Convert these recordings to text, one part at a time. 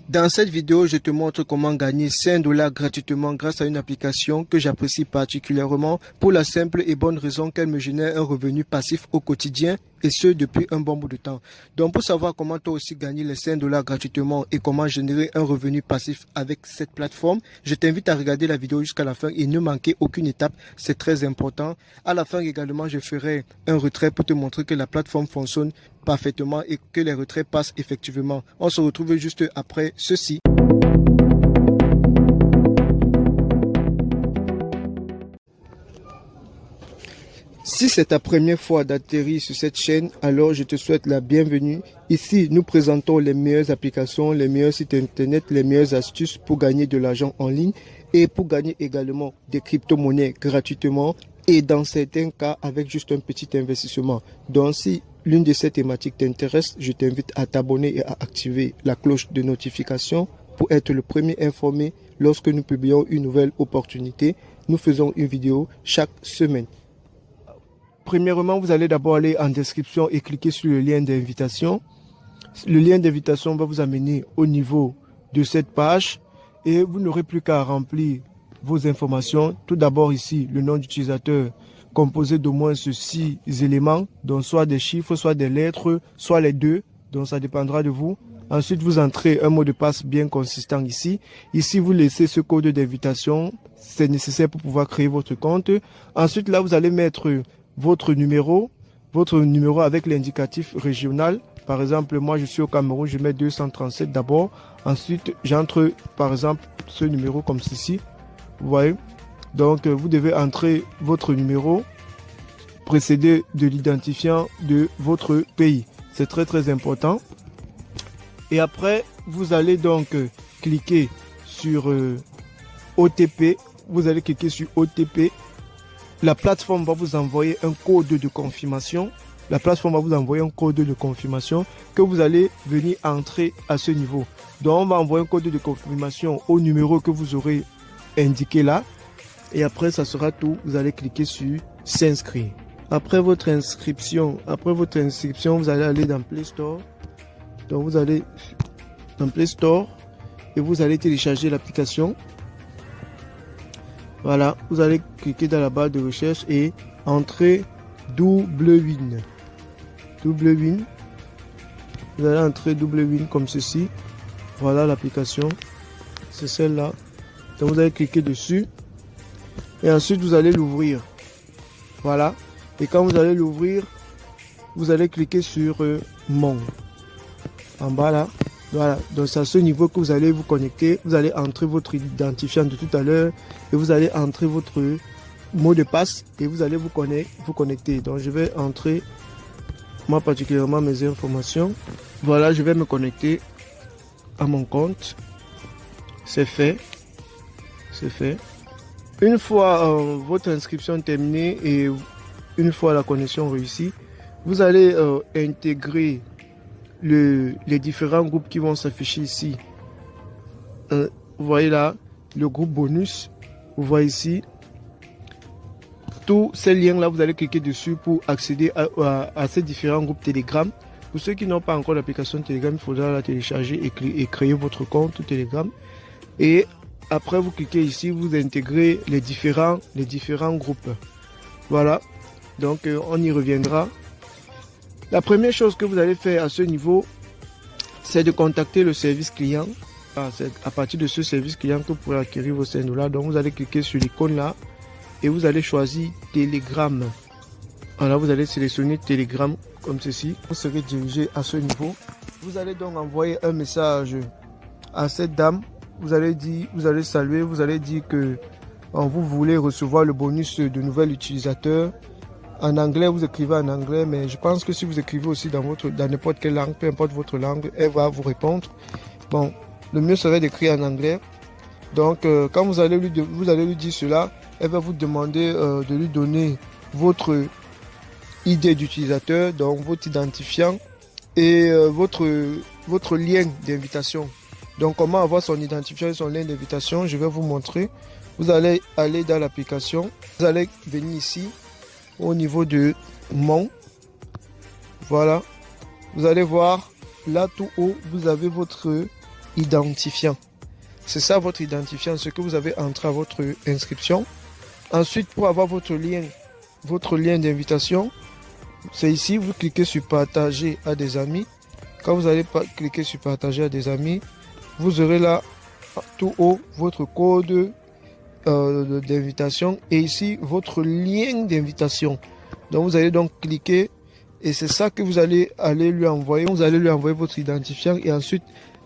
Dans cette vidéo, je te montre comment gagner 5 dollars gratuitement grâce à une application que j'apprécie particulièrement pour la simple et bonne raison qu'elle me génère un revenu passif au quotidien et ce depuis un bon bout de temps. Donc pour savoir comment toi aussi gagner les 5 dollars gratuitement et comment générer un revenu passif avec cette plateforme, je t'invite à regarder la vidéo jusqu'à la fin et ne manquer aucune étape, c'est très important. À la fin également, je ferai un retrait pour te montrer que la plateforme fonctionne parfaitement et que les retraits passent effectivement. On se retrouve juste après ceci. Si c'est ta première fois d'atterrir sur cette chaîne, alors je te souhaite la bienvenue. Ici, nous présentons les meilleures applications, les meilleurs sites internet, les meilleures astuces pour gagner de l'argent en ligne et pour gagner également des crypto-monnaies gratuitement et dans certains cas avec juste un petit investissement. Donc si l'une de ces thématiques t'intéresse, je t'invite à t'abonner et à activer la cloche de notification pour être le premier informé lorsque nous publions une nouvelle opportunité. Nous faisons une vidéo chaque semaine. Premièrement, vous allez d'abord aller en description et cliquer sur le lien d'invitation. Le lien d'invitation va vous amener au niveau de cette page et vous n'aurez plus qu'à remplir vos informations. Tout d'abord ici, le nom d'utilisateur composé d'au moins 6 éléments, donc soit des chiffres, soit des lettres, soit les deux, donc ça dépendra de vous. Ensuite, vous entrez un mot de passe bien consistant ici. Ici, vous laissez ce code d'invitation, c'est nécessaire pour pouvoir créer votre compte. Ensuite, là, vous allez mettre votre numéro avec l'indicatif régional. Par exemple, moi je suis au Cameroun, je mets 237 d'abord. Ensuite, j'entre par exemple ce numéro comme ceci. Vous voyez? Donc, vous devez entrer votre numéro précédé de l'identifiant de votre pays. C'est très très important. Et après, vous allez donc cliquer sur OTP. Vous allez cliquer sur OTP. La plateforme va vous envoyer un code de confirmation. La plateforme va vous envoyer un code de confirmation que vous allez venir entrer à ce niveau. Donc, on va envoyer un code de confirmation au numéro que vous aurez indiqué là. Et après, ça sera tout. Vous allez cliquer sur s'inscrire. Après votre inscription, vous allez aller dans Play Store. Donc, vous allez dans Play Store et vous allez télécharger l'application. Voilà, vous allez cliquer dans la barre de recherche et entrer Doublewin. Doublewin. Vous allez entrer Doublewin comme ceci. Voilà l'application. C'est celle-là. Donc vous allez cliquer dessus. Et ensuite vous allez l'ouvrir. Voilà. Et quand vous allez l'ouvrir, vous allez cliquer sur Mon. En bas là. Voilà, donc c'est à ce niveau que vous allez vous connecter. Vous allez entrer votre identifiant de tout à l'heure et vous allez entrer votre mot de passe et vous allez vous connecter. Donc je vais entrer moi particulièrement mes informations. Voilà, je vais me connecter à mon compte. C'est fait. C'est fait. Une fois votre inscription terminée et une fois la connexion réussie, vous allez intégrer les différents groupes qui vont s'afficher ici. Vous voyez là, le groupe bonus. Vous voyez ici. Tous ces liens-là, vous allez cliquer dessus pour accéder à ces différents groupes Telegram. Pour ceux qui n'ont pas encore l'application Telegram, il faudra la télécharger et créer votre compte Telegram. Et après, vous cliquez ici, vous intégrez les différents groupes. Voilà. Donc, on y reviendra. La première chose que vous allez faire à ce niveau, c'est de contacter le service client. C'est à partir de ce service client que vous pourrez acquérir vos 5 dollars. Donc vous allez cliquer sur l'icône là et vous allez choisir Telegram. Alors vous allez sélectionner Telegram comme ceci. Vous serez dirigé à ce niveau. Vous allez donc envoyer un message à cette dame. Vous allez saluer, vous allez dire que vous voulez recevoir le bonus de nouvel utilisateur. En anglais, vous écrivez en anglais, mais je pense que si vous écrivez aussi dans n'importe quelle langue, peu importe votre langue, elle va vous répondre. Bon, le mieux serait d'écrire en anglais. Donc, quand vous allez lui dire cela, elle va vous demander de lui donner votre ID d'utilisateur, donc votre identifiant et votre lien d'invitation. Donc, comment avoir son identifiant et son lien d'invitation, je vais vous montrer. Vous allez aller dans l'application, vous allez venir ici. Au niveau de Mon, voilà, vous allez voir là tout haut, vous avez votre identifiant. C'est ça votre identifiant, ce que vous avez entré à votre inscription. Ensuite, pour avoir votre lien d'invitation, c'est ici, vous cliquez sur partager à des amis. Quand vous allez cliquer sur partager à des amis, vous aurez là tout haut votre code d'invitation et ici votre lien d'invitation. Donc vous allez donc cliquer et c'est ça que vous allez lui envoyer. Vous allez lui envoyer votre identifiant et ensuite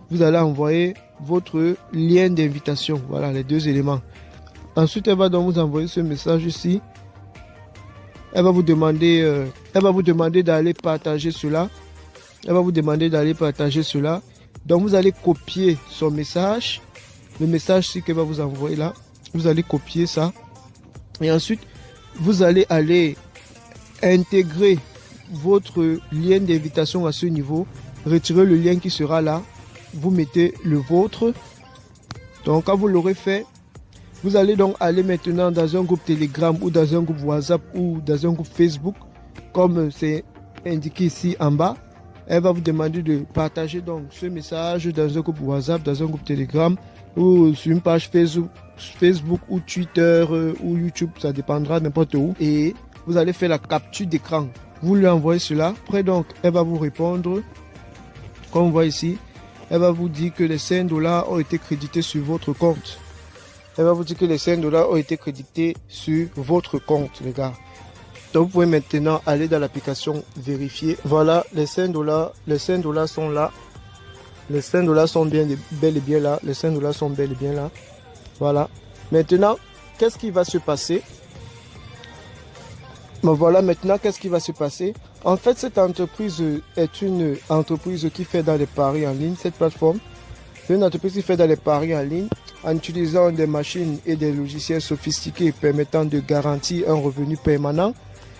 vous allez envoyer votre lien d'invitation. Voilà les deux éléments. Ensuite, elle va donc vous envoyer ce message ici. Elle va vous demander d'aller partager cela. Elle va vous demander d'aller partager cela. Donc, vous allez copier son message. Le message qu'elle va vous envoyer là. Vous allez copier ça. Et ensuite, vous allez aller intégrer votre lien d'invitation à ce niveau. Retirez le lien qui sera là. Vous mettez le vôtre. Donc, quand vous l'aurez fait, vous allez donc aller maintenant dans un groupe Telegram ou dans un groupe WhatsApp ou dans un groupe Facebook, comme c'est indiqué ici en bas. Elle va vous demander de partager donc ce message dans un groupe WhatsApp, dans un groupe Telegram ou sur une page Facebook ou Twitter ou YouTube, ça dépendra n'importe où. Et vous allez faire la capture d'écran. Vous lui envoyez cela. Après donc, elle va vous répondre. Comme on voit ici, elle va vous dire que les 5 $ ont été crédités sur votre compte. Elle va vous dire que les 5 $ ont été crédités sur votre compte, les gars. Donc, vous pouvez maintenant aller dans l'application vérifier. Voilà, les 5 $ sont là. Les 5 $ sont bel et bien là. Les 5 $ sont bel et bien là. Voilà. Maintenant, qu'est-ce qui va se passer? Bon, voilà, maintenant, qu'est-ce qui va se passer? En fait, cette entreprise est une entreprise qui fait dans les paris en ligne, cette plateforme. C'est une entreprise qui fait dans les paris en ligne en utilisant des machines et des logiciels sophistiqués permettant de garantir un revenu permanent.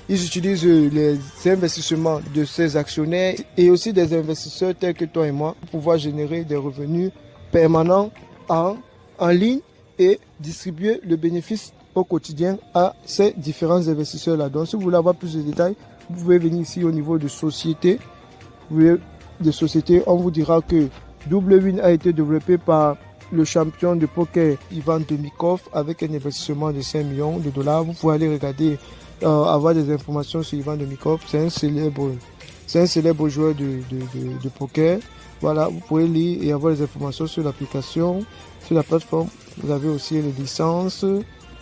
Ils utilisent les investissements de ces actionnaires et aussi des investisseurs tels que toi et moi pour pouvoir générer des revenus permanents en ligne et distribuer le bénéfice au quotidien à ces différents investisseurs-là. Donc, si vous voulez avoir plus de détails, vous pouvez venir ici au niveau de société. On vous dira que W-Win a été développé par le champion de poker Ivan Demikov avec un investissement de 5 millions de dollars. Vous pouvez aller regarder, avoir des informations sur Ivan Demikov. C'est un célèbre joueur de poker. Voilà, vous pouvez lire et avoir des informations sur l'application, sur la plateforme. Vous avez aussi les licences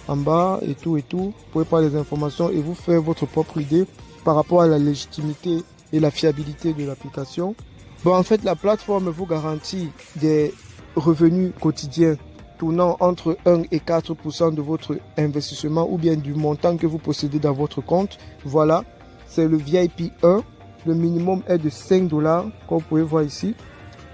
en bas et tout. Vous pouvez prendre les informations et vous faire votre propre idée par rapport à la légitimité et la fiabilité de l'application. Bon, en fait, la plateforme vous garantit des revenus quotidiens tournant entre 1 et 4% de votre investissement ou bien du montant que vous possédez dans votre compte. Voilà, c'est le VIP 1. Le minimum est de 5 $, comme vous pouvez voir ici.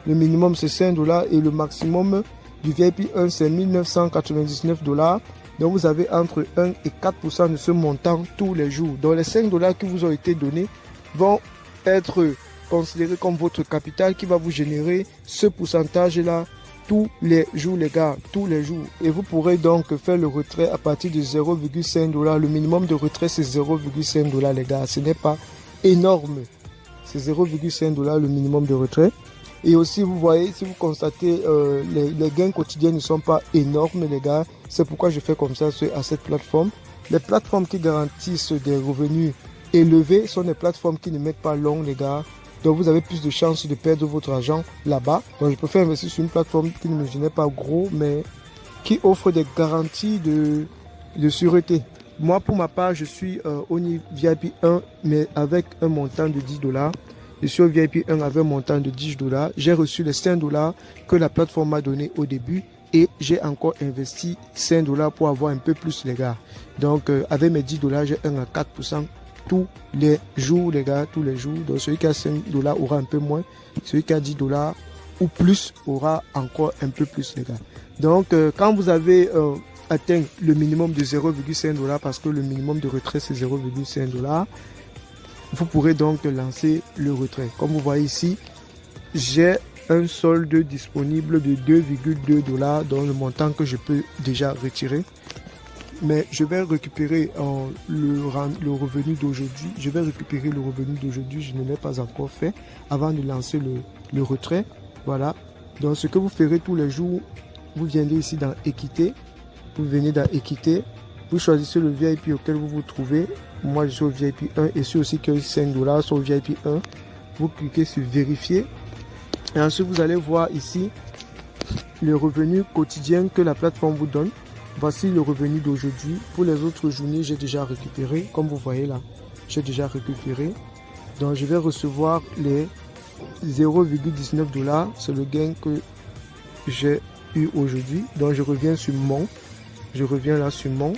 Le minimum c'est 5 $ et le maximum du VIP 1 c'est 1999 $. Donc vous avez entre 1 et 4% de ce montant tous les jours. Donc les 5 $ qui vous ont été donnés vont être considérés comme votre capital qui va vous générer ce pourcentage-là tous les jours, les gars, tous les jours. Et vous pourrez donc faire le retrait à partir de 0,5 $. Le minimum de retrait c'est 0,5 $, les gars. Ce n'est pas énorme. C'est 0,5 $ le minimum de retrait. Et aussi, vous voyez, si vous constatez, les gains quotidiens ne sont pas énormes, les gars. C'est pourquoi je fais comme ça à cette plateforme. Les plateformes qui garantissent des revenus élevés sont des plateformes qui ne mettent pas long, les gars. Donc, vous avez plus de chances de perdre votre argent là-bas. Donc, je préfère investir sur une plateforme qui ne me génère pas gros, mais qui offre des garanties de sûreté. Moi, pour ma part, je suis au niveau VIP 1, mais avec un montant de 10 $. Je suis au VIP 1 avec un montant de 10 $. J'ai reçu les 5 $ que la plateforme m'a donné au début et j'ai encore investi 5 $ pour avoir un peu plus, les gars. Donc, avec mes 10 $, j'ai 1 à 4% tous les jours, les gars, tous les jours. Donc, celui qui a 5 $ aura un peu moins. Celui qui a 10 $ ou plus aura encore un peu plus, les gars. Donc, quand vous avez atteint le minimum de 0,5 $, parce que le minimum de retrait, c'est 0,5 $, vous pourrez donc lancer le retrait. Comme vous voyez ici, j'ai un solde disponible de 2,2 $, dans le montant que je peux déjà retirer. Mais je vais récupérer le revenu d'aujourd'hui. Je ne l'ai pas encore fait avant de lancer le retrait. Voilà. Donc ce que vous ferez tous les jours, vous viendrez ici dans Équité. Vous venez dans Équité. Vous choisissez le VIP auquel vous vous trouvez. Moi, je suis au VIP 1 et ceux aussi qui ont 5 $ sont au VIP 1. Vous cliquez sur vérifier. Et ensuite, vous allez voir ici le revenu quotidien que la plateforme vous donne. Voici le revenu d'aujourd'hui. Pour les autres journées, j'ai déjà récupéré. Comme vous voyez là, j'ai déjà récupéré. Donc, je vais recevoir les 0,19 $. C'est le gain que j'ai eu aujourd'hui. Donc, je reviens sur mon. Je reviens là sur mon.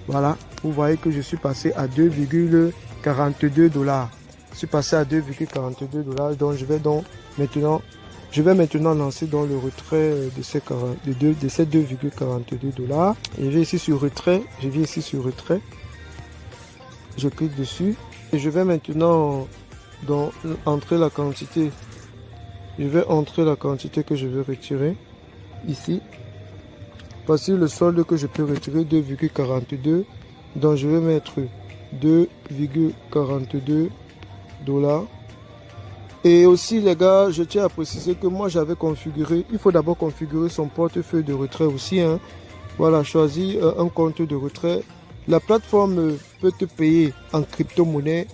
Voilà. Vous voyez que je suis passé à 2,42 $. Je suis passé à 2,42 $. Donc, je vais maintenant lancer dans le retrait de ces 2,42 $. Et je vais ici sur retrait. Je viens ici sur retrait. Je clique dessus. Et je vais maintenant entrer la quantité. Je vais entrer la quantité que je veux retirer. Ici. Voici le solde que je peux retirer, 2,42. Donc je vais mettre 2,42 $. Et aussi les gars, je tiens à préciser que moi j'avais configuré, il faut d'abord configurer son portefeuille de retrait aussi. Voilà, choisis un compte de retrait. La plateforme peut te payer en crypto-monnaie.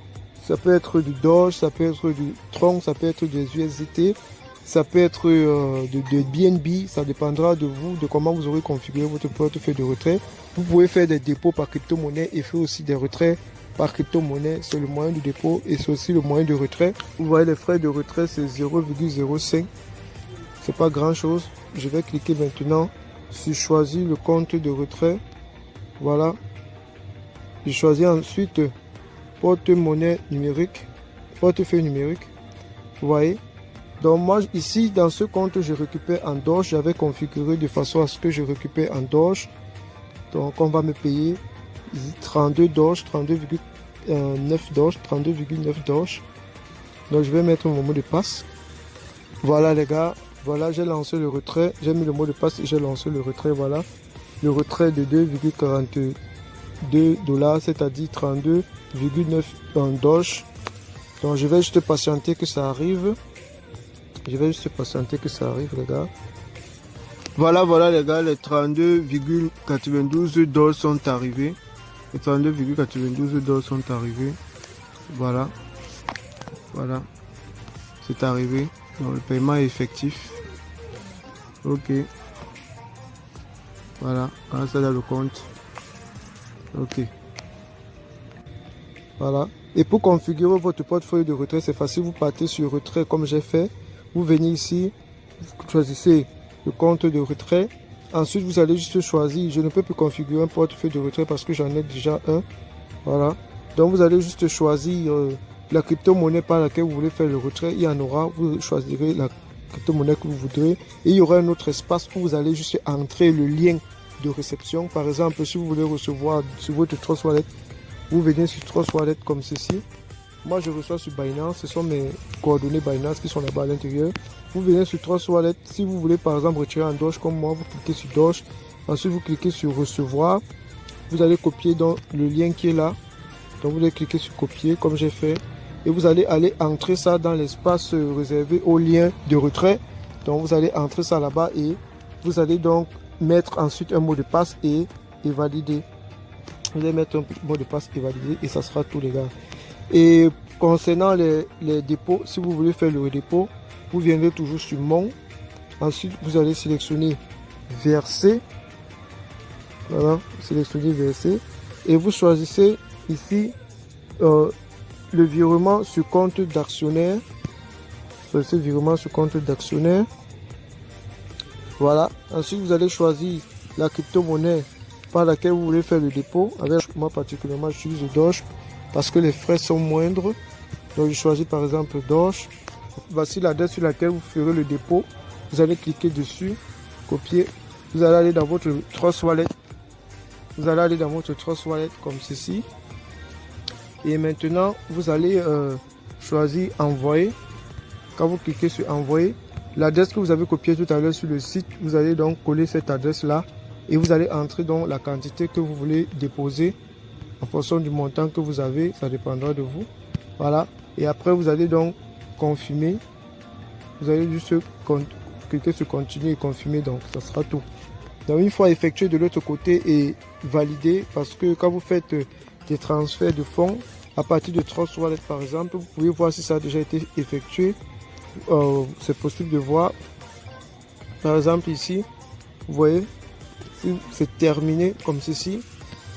Ça peut être du Doge, ça peut être du Tron, ça peut être des USDT, ça peut être de BNB. Ça dépendra de vous, de comment vous aurez configuré votre portefeuille de retrait. Vous pouvez faire des dépôts par crypto-monnaie et faire aussi des retraits par crypto-monnaie. C'est le moyen de dépôt et c'est aussi le moyen de retrait. Vous voyez les frais de retrait, c'est 0,05. C'est pas grand chose. Je vais cliquer maintenant sur choisir le compte de retrait. Voilà. Je choisis ensuite porte-monnaie numérique, portefeuille numérique. Vous voyez. Donc moi ici dans ce compte je récupère en Doge. J'avais configuré de façon à ce que je récupère en Doge. Donc on va me payer 32 Doge, 32,9 Doge, 32,9 Doge. Donc je vais mettre mon mot de passe. Voilà les gars. Voilà, j'ai lancé le retrait. J'ai mis le mot de passe et j'ai lancé le retrait. Voilà. Le retrait de 2,42 $, c'est-à-dire 32,9 Doge. Donc je vais juste patienter que ça arrive. Je vais juste patienter que ça arrive les gars. Voilà les gars, les 32,92 $ sont arrivés. Les 32,92 $ sont arrivés. Voilà. Voilà. C'est arrivé. Donc le paiement est effectif. Ok. Voilà. Voilà ça dans le compte. Ok. Voilà. Et pour configurer votre portefeuille de retrait, c'est facile. Vous partez sur retrait comme j'ai fait. Vous venez ici. Vous choisissez le compte de retrait. Ensuite, vous allez juste choisir. Je ne peux plus configurer un portefeuille de retrait parce que j'en ai déjà un. Voilà. Donc, vous allez juste choisir la crypto-monnaie par laquelle vous voulez faire le retrait. Il y en aura. Vous choisirez la crypto-monnaie que vous voudrez. Et il y aura un autre espace où vous allez juste entrer le lien de réception. Par exemple, si vous voulez recevoir sur votre Trust Wallet, vous venez sur Trust Wallet comme ceci. Moi, je reçois sur Binance. Ce sont mes coordonnées Binance qui sont là-bas à l'intérieur. Vous venez sur Trust Wallet. Si vous voulez, par exemple, retirer un Doge comme moi, vous cliquez sur Doge. Ensuite, vous cliquez sur Recevoir. Vous allez copier dans le lien qui est là. Donc, vous allez cliquer sur Copier, comme j'ai fait. Et vous allez aller entrer ça dans l'espace réservé au lien de retrait. Donc, vous allez entrer ça là-bas et vous allez donc mettre ensuite un mot de passe et valider. Vous allez mettre un mot de passe et valider et ça sera tout les gars. Et concernant les dépôts, si vous voulez faire le dépôt, vous viendrez toujours sur Mon. Ensuite, vous allez sélectionner Verser. Voilà, sélectionnez Verser. Et vous choisissez ici le virement sur compte d'actionnaire. Choisissez virement sur compte d'actionnaire. Voilà. Ensuite, vous allez choisir la crypto-monnaie par laquelle vous voulez faire le dépôt. Avec moi particulièrement, j'utilise le Doge parce que les frais sont moindres. Donc, je choisis par exemple Doge. Voici l'adresse sur laquelle vous ferez le dépôt. Vous allez cliquer dessus, copier. Vous allez aller dans votre Trust Wallet. Vous allez aller dans votre Trust Wallet comme ceci. Et maintenant, vous allez choisir Envoyer. Quand vous cliquez sur Envoyer, l'adresse que vous avez copiée tout à l'heure sur le site, vous allez donc coller cette adresse-là. Et vous allez entrer dans la quantité que vous voulez déposer en fonction du montant que vous avez. Ça dépendra de vous. Voilà. Et après, vous allez donc confirmer. Vous allez juste cliquez sur continuer et confirmer, donc ça sera tout. Donc une fois effectué de l'autre côté et validé, parce que quand vous faites des transferts de fonds à partir de Trust Wallet par exemple, vous pouvez voir si ça a déjà été effectué. C'est possible de voir, par exemple ici, vous voyez, si c'est terminé comme ceci,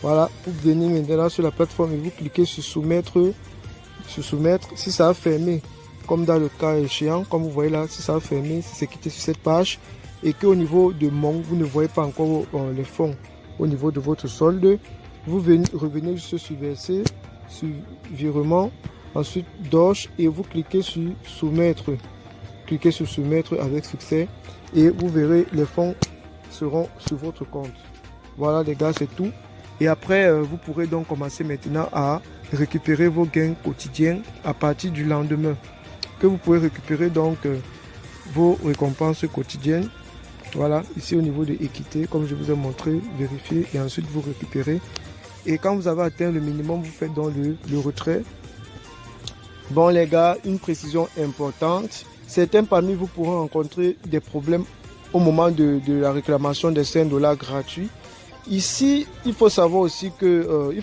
voilà, vous venez maintenant sur la plateforme et vous cliquez sur soumettre, si ça a fermé, comme dans le cas échéant, comme vous voyez là, si ça a fermé, si c'est quitté sur cette page, et qu'au niveau de Monk, vous ne voyez pas encore les fonds au niveau de votre solde, vous revenez juste sur verser, sur virement, ensuite Doge, et vous cliquez sur soumettre. Cliquez sur soumettre avec succès et vous verrez les fonds seront sur votre compte. Voilà les gars, c'est tout. Et après, vous pourrez donc commencer maintenant à récupérer vos gains quotidiens à partir du lendemain. Que vous pouvez récupérer donc vos récompenses quotidiennes. Voilà, ici au niveau de équité, comme je vous ai montré, vérifiez et ensuite vous récupérez. Et quand vous avez atteint le minimum, vous faites donc le retrait. Bon les gars, une précision importante. Certains parmi vous pourront rencontrer des problèmes au moment de la réclamation des $5 gratuits. Ici, il faut savoir aussi que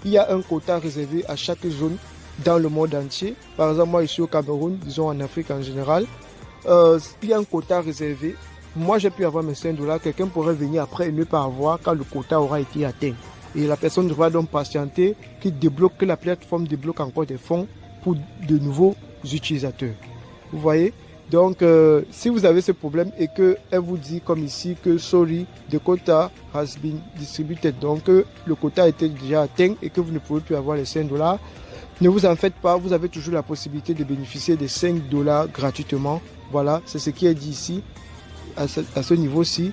il y a un quota réservé à chaque zone dans le monde entier. Par exemple, moi ici au Cameroun, disons en Afrique en général, il y a un quota réservé. Moi, j'ai pu avoir mes $5. Quelqu'un pourrait venir après et ne pas avoir quand le quota aura été atteint. Et la personne devra donc patienter que la plateforme débloque encore des fonds pour de nouveaux utilisateurs. Vous voyez? Donc, si vous avez ce problème et qu'elle vous dit comme ici que sorry, the quota has been distributed, donc le quota a été déjà atteint et que vous ne pouvez plus avoir les $5, ne vous en faites pas, vous avez toujours la possibilité de bénéficier des $5 gratuitement. Voilà, c'est ce qui est dit ici, à ce niveau-ci.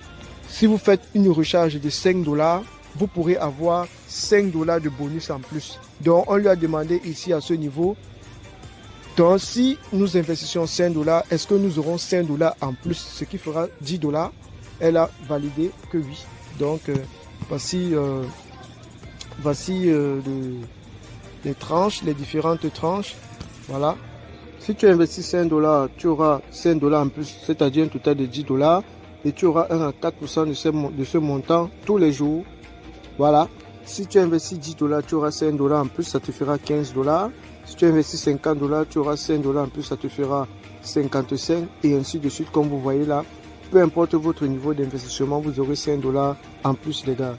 Si vous faites une recharge de $5, vous pourrez avoir $5 de bonus en plus. Donc, on lui a demandé ici à ce niveau. Donc, si nous investissons $5, est-ce que nous aurons $5 en plus, ce qui fera $10? Elle a validé que oui. Donc, voici les tranches, les différentes tranches. Voilà. Si tu investis $5, tu auras $5 en plus, c'est-à-dire un total de $10. Et tu auras 1 à 4% de ce montant tous les jours. Voilà. Si tu investis $10, tu auras $5 en plus, ça te fera $15. Si tu investis $50, tu auras $5 en plus, ça te fera 55 et ainsi de suite, comme vous voyez là. Peu importe votre niveau d'investissement, vous aurez $5 en plus, les gars.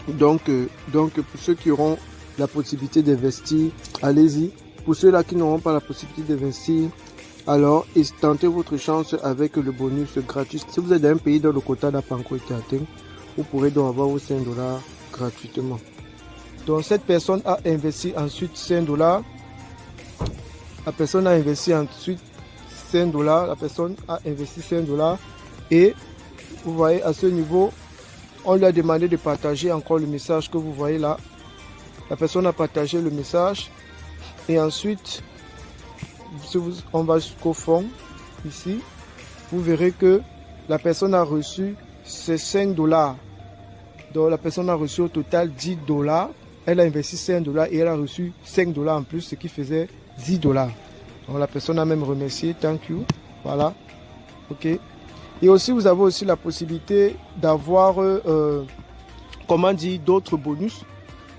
Donc, pour ceux qui auront la possibilité d'investir, allez-y. Pour ceux-là qui n'auront pas la possibilité d'investir, alors tentez votre chance avec le bonus gratuit. Si vous êtes dans un pays dont le quota n'a pas encore été atteint, vous pourrez donc avoir vos $5 gratuitement. Donc, cette personne a investi ensuite $5. La personne a investi ensuite $5. La personne a investi $5. Et vous voyez à ce niveau, on lui a demandé de partager encore le message que vous voyez là. La personne a partagé le message. Et ensuite, on va jusqu'au fond. Ici, vous verrez que la personne a reçu ses $5. Donc la personne a reçu au total $10. Elle a investi $5 et elle a reçu $5 en plus, ce qui faisait $10. Donc la personne a même remercié, thank you. Voilà. Ok. Et aussi, vous avez aussi la possibilité d'avoir, d'autres bonus.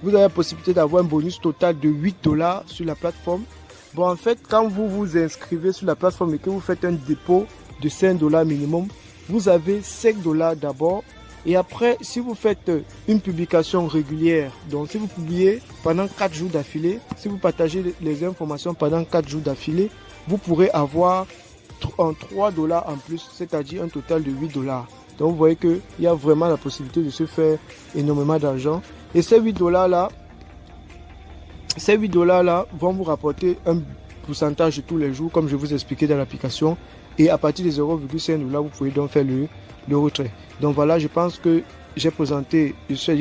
Vous avez la possibilité d'avoir un bonus total de $8 sur la plateforme. Bon, en fait, quand vous vous inscrivez sur la plateforme et que vous faites un dépôt de $5 minimum, vous avez $5 d'abord. Et après, si vous faites une publication régulière, donc si vous publiez pendant 4 jours d'affilée, si vous partagez les informations pendant 4 jours d'affilée, vous pourrez avoir $3 en plus, c'est-à-dire un total de $8. Donc vous voyez qu'il y a vraiment la possibilité de se faire énormément d'argent. Et ces $8 là vont vous rapporter un pourcentage tous les jours, comme je vous expliquais dans l'application. Et à partir de 0,5 $, vous pouvez donc faire le retrait. Donc voilà, je pense que j'ai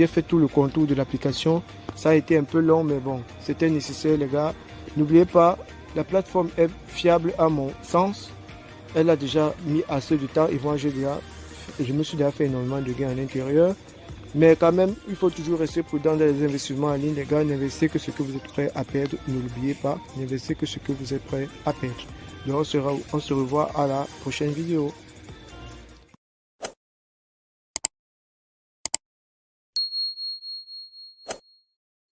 fait tout le contour de l'application. Ça a été un peu long, mais bon, c'était nécessaire, les gars. N'oubliez pas, la plateforme est fiable à mon sens. Elle a déjà mis assez de temps et moi, je me suis déjà fait énormément de gains à l'intérieur. Mais quand même, il faut toujours rester prudent dans les investissements en ligne, les gars. N'investissez que ce que vous êtes prêt à perdre. Ne l'oubliez pas, n'investissez que ce que vous êtes prêt à perdre. Donc on se revoit à la prochaine vidéo.